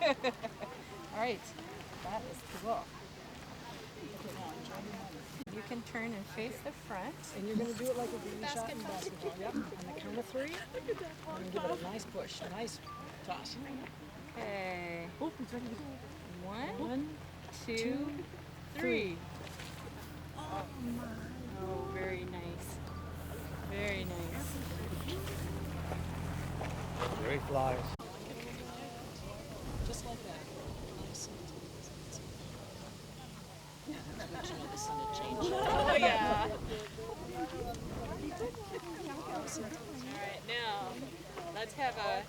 All right, that is cool. You can turn and face the front. And you're going to do it like a green shot in basketball. Yep. On the count of 3, and give it a nice push, a nice toss. Okay. Oh, it's ready to go. 1, 2, 3. Oh, very nice. Very nice. Great flies. Just like that. Nice. Let you know the sun had changed. Oh, yeah. All right, now let's have a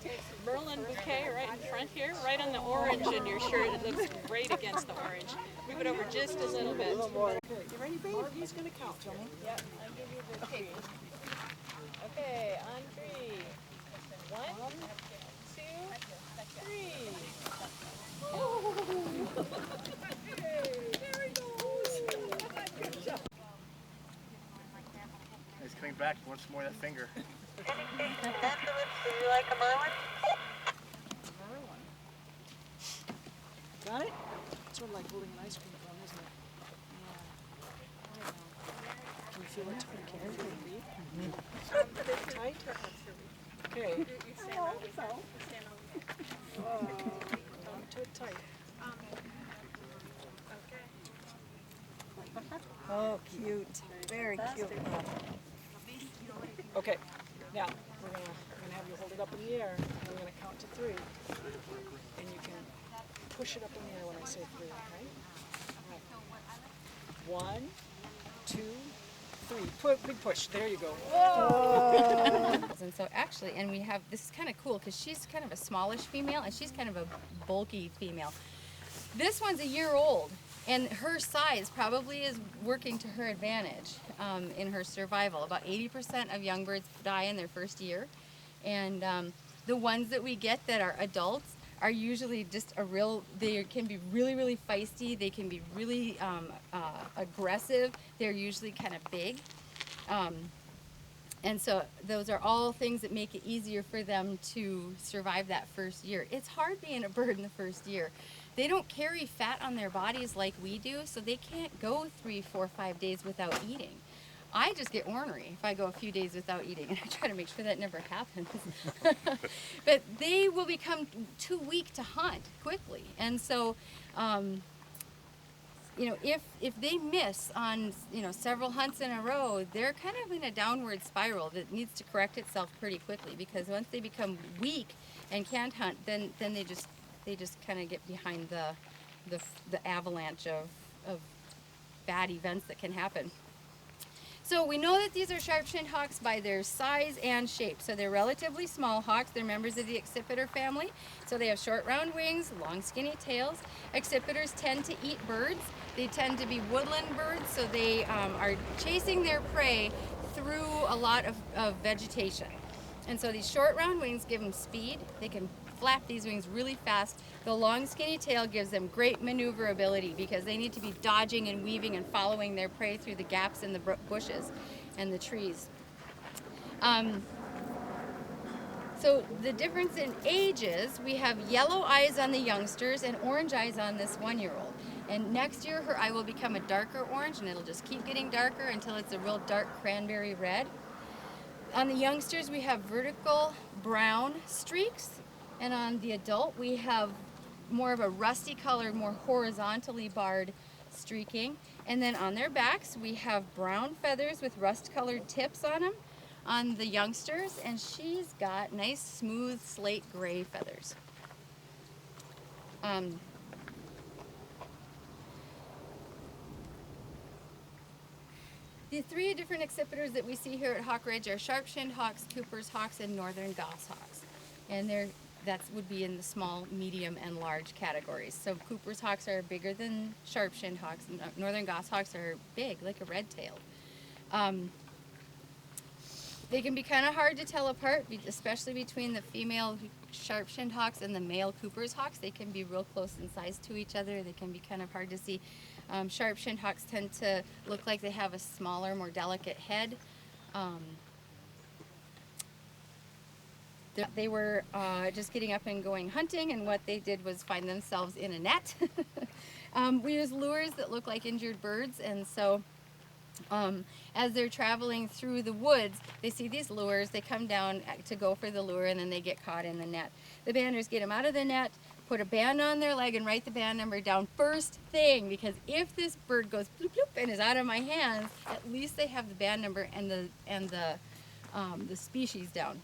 Merlin bouquet right in front here, right on the orange in your shirt. It looks great against the orange. Move it over just a little bit. Okay, you ready, babe? He's going to count, Tony. Yep, I'll give you the bouquet. Okay, on 3. 1, 2, 3. He's coming back. He wants more of that finger. Would you like a Merlin? Got it? Sort of like holding an ice cream cone, isn't it? Yeah. I know. Can you feel it? Can you feel the beat? Tight? Okay. Don't too tight. Oh, cute. Very cute. Okay. Now we're gonna have you hold it up in the air, and we're gonna count to 3, and you can push it up in the air when I say 3. Okay? All right. 1, 2, 3. Big push. There you go. And so actually, and we have, this is kind of cool because she's kind of a smallish female and she's kind of a bulky female. This one's a year old and her size probably is working to her advantage in her survival. About 80% of young birds die in their first year. And the ones that we get that are adults are usually just they can be really, really feisty. They can be really aggressive. They're usually kind of big. And so those are all things that make it easier for them to survive that first year. It's hard being a bird in the first year. They don't carry fat on their bodies like we do, so they can't go 3, 4, 5 days without eating. I just get ornery if I go a few days without eating, and I try to make sure that never happens. But they will become too weak to hunt quickly. And so, if they miss on, several hunts in a row, they're kind of in a downward spiral that needs to correct itself pretty quickly, because once they become weak and can't hunt, then they just kind of get behind the avalanche of bad events that can happen. So we know that these are sharp-shinned hawks by their size and shape. So they're relatively small hawks. They're members of the accipiter family. So they have short, round wings, long, skinny tails. Accipiters tend to eat birds. They tend to be woodland birds, so they are chasing their prey through a lot of vegetation. And so these short, round wings give them speed. They can flap these wings really fast. The long, skinny tail gives them great maneuverability because they need to be dodging and weaving and following their prey through the gaps in the bushes and the trees. So the difference in ages, we have yellow eyes on the youngsters and orange eyes on this 1-year-old. And next year her eye will become a darker orange, and it'll just keep getting darker until it's a real dark cranberry red. On the youngsters we have vertical brown streaks, and on the adult we have more of a rusty color, more horizontally barred streaking. And then on their backs we have brown feathers with rust-colored tips on them on the youngsters, and she's got nice smooth slate gray feathers. The 3 different accipiters that we see here at Hawk Ridge are sharp-shinned hawks, Cooper's hawks, and northern goshawks. And that would be in the small, medium, and large categories. So Cooper's hawks are bigger than sharp-shinned hawks, and northern goshawks are big, like a red-tailed. They can be kind of hard to tell apart, especially between the female sharp-shinned hawks and the male Cooper's hawks. They can be real close in size to each other. They can be kind of hard to see. Sharp-shinned hawks tend to look like they have a smaller, more delicate head. They were just getting up and going hunting, and what they did was find themselves in a net. We use lures that look like injured birds, and so as they're traveling through the woods, they see these lures, they come down to go for the lure, and then they get caught in the net. The banders get them out of the net, put a band on their leg, and write the band number down first thing, because if this bird goes bloop bloop and is out of my hands, at least they have the band number and the species down.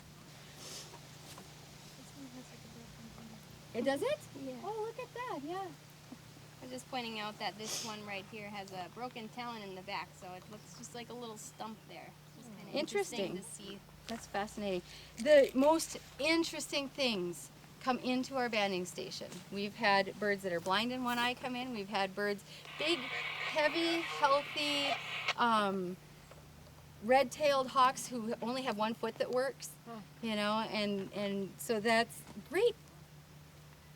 It does it? Yeah. Oh, look at that, yeah. I was just pointing out that this one right here has a broken talon in the back, so it looks just like a little stump there. Just kind of interesting to see. That's fascinating. The most interesting things come into our banding station. We've had birds that are blind in one eye come in. We've had birds, big, heavy, healthy, red-tailed hawks who only have one foot that works, you know, and so that's great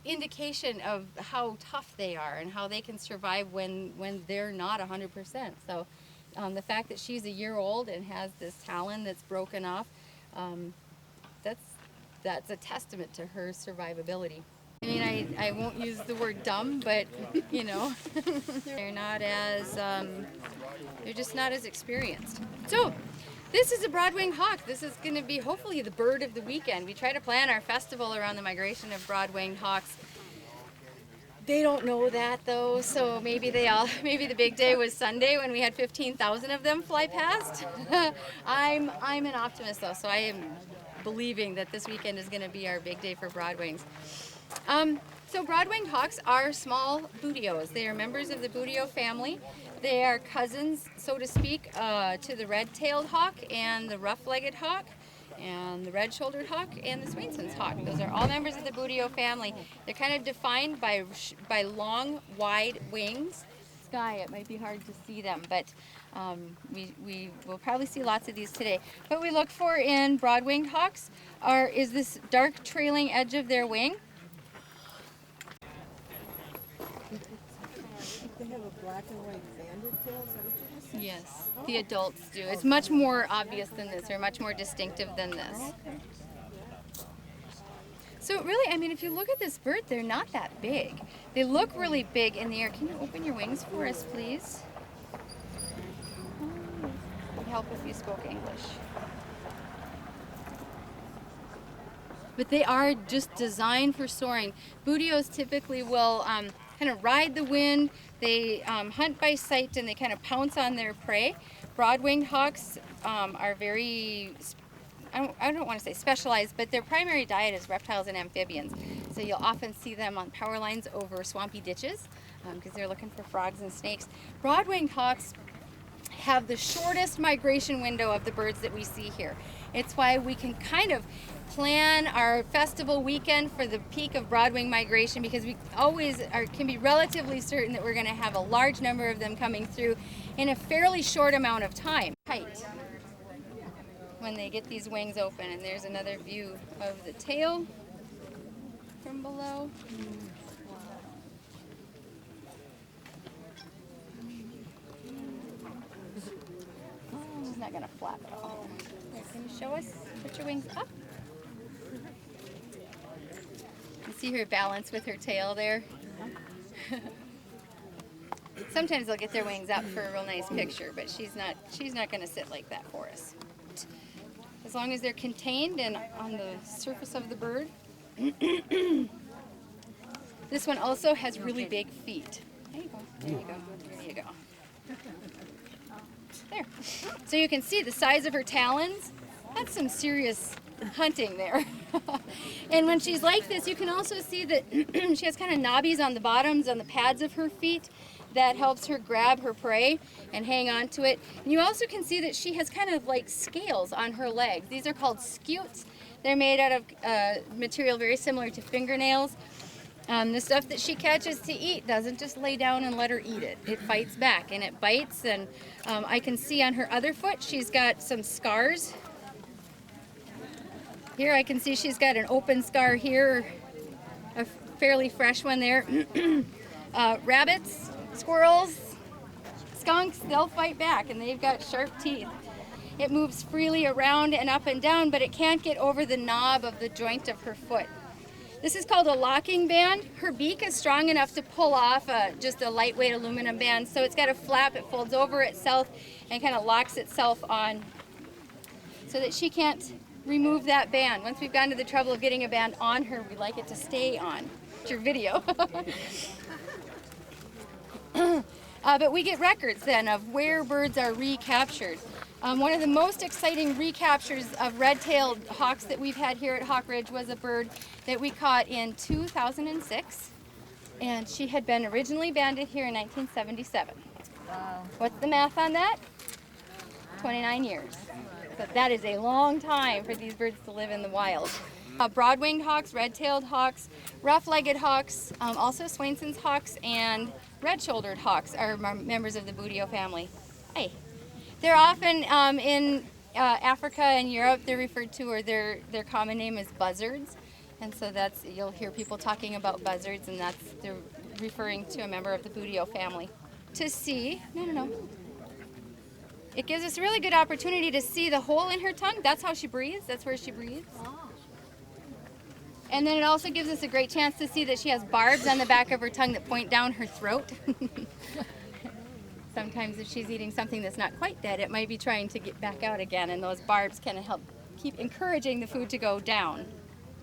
indication of how tough they are and how they can survive when they're not 100%. So the fact that she's a year old and has this talon that's broken off, that's a testament to her survivability. I mean, I won't use the word dumb, but you know, they're not as, they're just not as experienced. So this is a broad-winged hawk. This is going to be hopefully the bird of the weekend. We try to plan our festival around the migration of broad-winged hawks. They don't know that though, so maybe the big day was Sunday when we had 15,000 of them fly past. I'm an optimist though, so I am believing that this weekend is going to be our big day for broad-wings. So broad-winged hawks are small bootios. They are members of the bootios family. They are cousins, so to speak, to the red-tailed hawk and the rough-legged hawk and the red-shouldered hawk and the Swainson's hawk. Those are all members of the bootios family. They're kind of defined by long, wide wings. Sky, it might be hard to see them, but we will probably see lots of these today. What we look for in broad-winged hawks is this dark trailing edge of their wing. They have a black and white banded tail, is that what you just said? Yes, the adults do. It's much more obvious than this, or much more distinctive than this. So really, I mean, if you look at this bird, they're not that big. They look really big in the air. Can you open your wings for us, please? It would help if you spoke English. But they are just designed for soaring. Bootios typically will kind of ride the wind. They hunt by sight, and they kind of pounce on their prey. Broad-winged hawks are very, I don't want to say specialized, but their primary diet is reptiles and amphibians. So you'll often see them on power lines over swampy ditches because they're looking for frogs and snakes. Broad-winged hawks have the shortest migration window of the birds that we see here. It's why we can kind of plan our festival weekend for the peak of broad-wing migration, because we always can be relatively certain that we're going to have a large number of them coming through in a fairly short amount of time. Height when they get these wings open, and there's another view of the tail from below. She's not going to flap at all. Here, can you show us? Put your wings up. You see her balance with her tail there? Sometimes they'll get their wings up for a real nice picture, but she's not going to sit like that for us. As long as they're contained and on the surface of the bird. This one also has really big feet. There you go. There you go. There you go. There. So you can see the size of her talons. That's some serious hunting there. And when she's like this, you can also see that she has kind of knobbies on the bottoms, on the pads of her feet. That helps her grab her prey and hang on to it. And you also can see that she has kind of like scales on her legs. These are called scutes. They're made out of material very similar to fingernails. The stuff that she catches to eat doesn't just lay down and let her eat it. It fights back and it bites. And I can see on her other foot she's got some scars. Here I can see she's got an open scar here, a fairly fresh one there. Rabbits, squirrels, skunks, they'll fight back, and they've got sharp teeth. It moves freely around and up and down, but it can't get over the knob of the joint of her foot. This is called a locking band. Her beak is strong enough to pull off just a lightweight aluminum band, so it's got a flap, it folds over itself and kind of locks itself on so that she can't remove that band. Once we've gone to the trouble of getting a band on her, we like it to stay on. It's your video. But we get records then of where birds are recaptured. One of the most exciting recaptures of red-tailed hawks that we've had here at Hawk Ridge was a bird that we caught in 2006, and she had been originally banded here in 1977. Wow. What's the math on that? 29 years. But that is a long time for these birds to live in the wild. Broad-winged hawks, red-tailed hawks, rough-legged hawks, also Swainson's hawks, and red-shouldered hawks are members of the Buteo family. Hey. They're often in Africa and Europe, they're referred to, or their common name is buzzards. And so that's, you'll hear people talking about buzzards, and they're referring to a member of the Buteo family. To see, it gives us a really good opportunity to see the hole in her tongue. That's how she breathes, that's where she breathes. And then it also gives us a great chance to see that she has barbs on the back of her tongue that point down her throat. Sometimes if she's eating something that's not quite dead, it might be trying to get back out again, and those barbs kind of help keep encouraging the food to go down.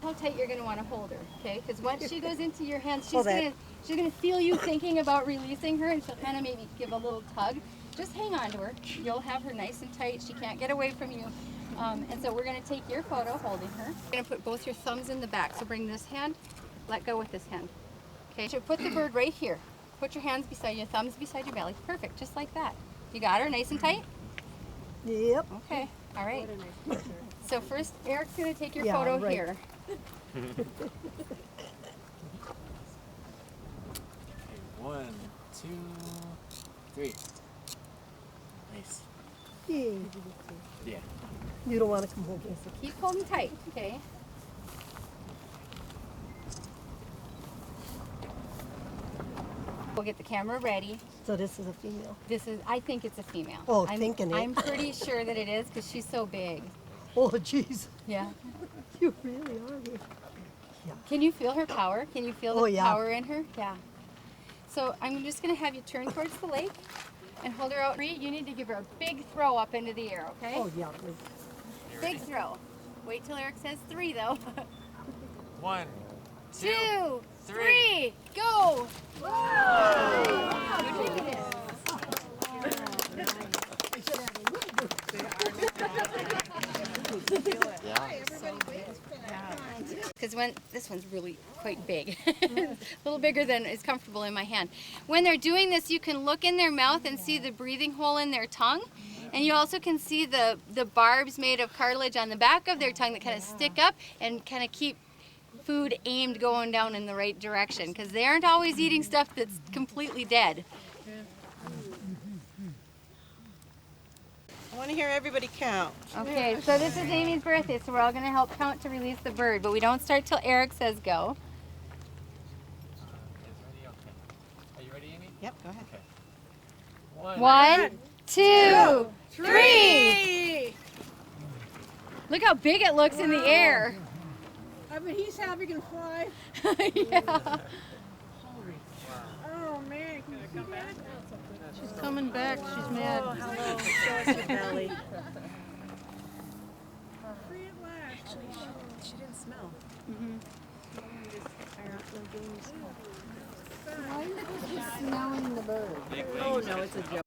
How tight you're going to want to hold her, okay? Because once she goes into your hands, she's going to feel you thinking about releasing her, and she'll kind of maybe give a little tug. Just hang on to her. You'll have her nice and tight. She can't get away from you. And so we're going to take your photo holding her. You're going to put both your thumbs in the back. So bring this hand, let go with this hand. Okay, so put the bird right here. Put your hands beside your thumbs beside your belly. Perfect, just like that. You got her nice and tight? Yep. Okay, all right. So first, Eric's going to take your photo here. 1, 2, 3. Nice. Yeah. You don't want to come home. So keep holding tight, okay? We'll get the camera ready. So this is a female. I think it's a female. Oh, I'm pretty sure that it is because she's so big. Oh, jeez. Yeah. You really are. Can you feel her power? Can you feel the power in her? Yeah. So I'm just going to have you turn towards the lake and hold her out. You need to give her a big throw up into the air, okay? Oh, yeah. Big throw. Wait till Eric says 3, though. 1, 2, 3, go! Because this one's really quite big, a little bigger than is comfortable in my hand. When they're doing this, you can look in their mouth and see the breathing hole in their tongue. And you also can see the barbs made of cartilage on the back of their tongue that kind of stick up and kind of keep food aimed going down in the right direction, because they aren't always eating stuff that's completely dead. I want to hear everybody count. Okay, so this is Amy's birthday, so we're all going to help count to release the bird, but we don't start till Eric says go. Are you ready, Amy? Yep, go ahead. Okay. 1, 2, 3! Look how big it looks in the air. I mean, he's happy can fly. Yeah. Oh, man. Can you come back? She's coming back. She's mad. Oh, hello. Show us your belly. Free at last. She didn't smell. Why are you smelling the bird? Oh, no, it's a joke.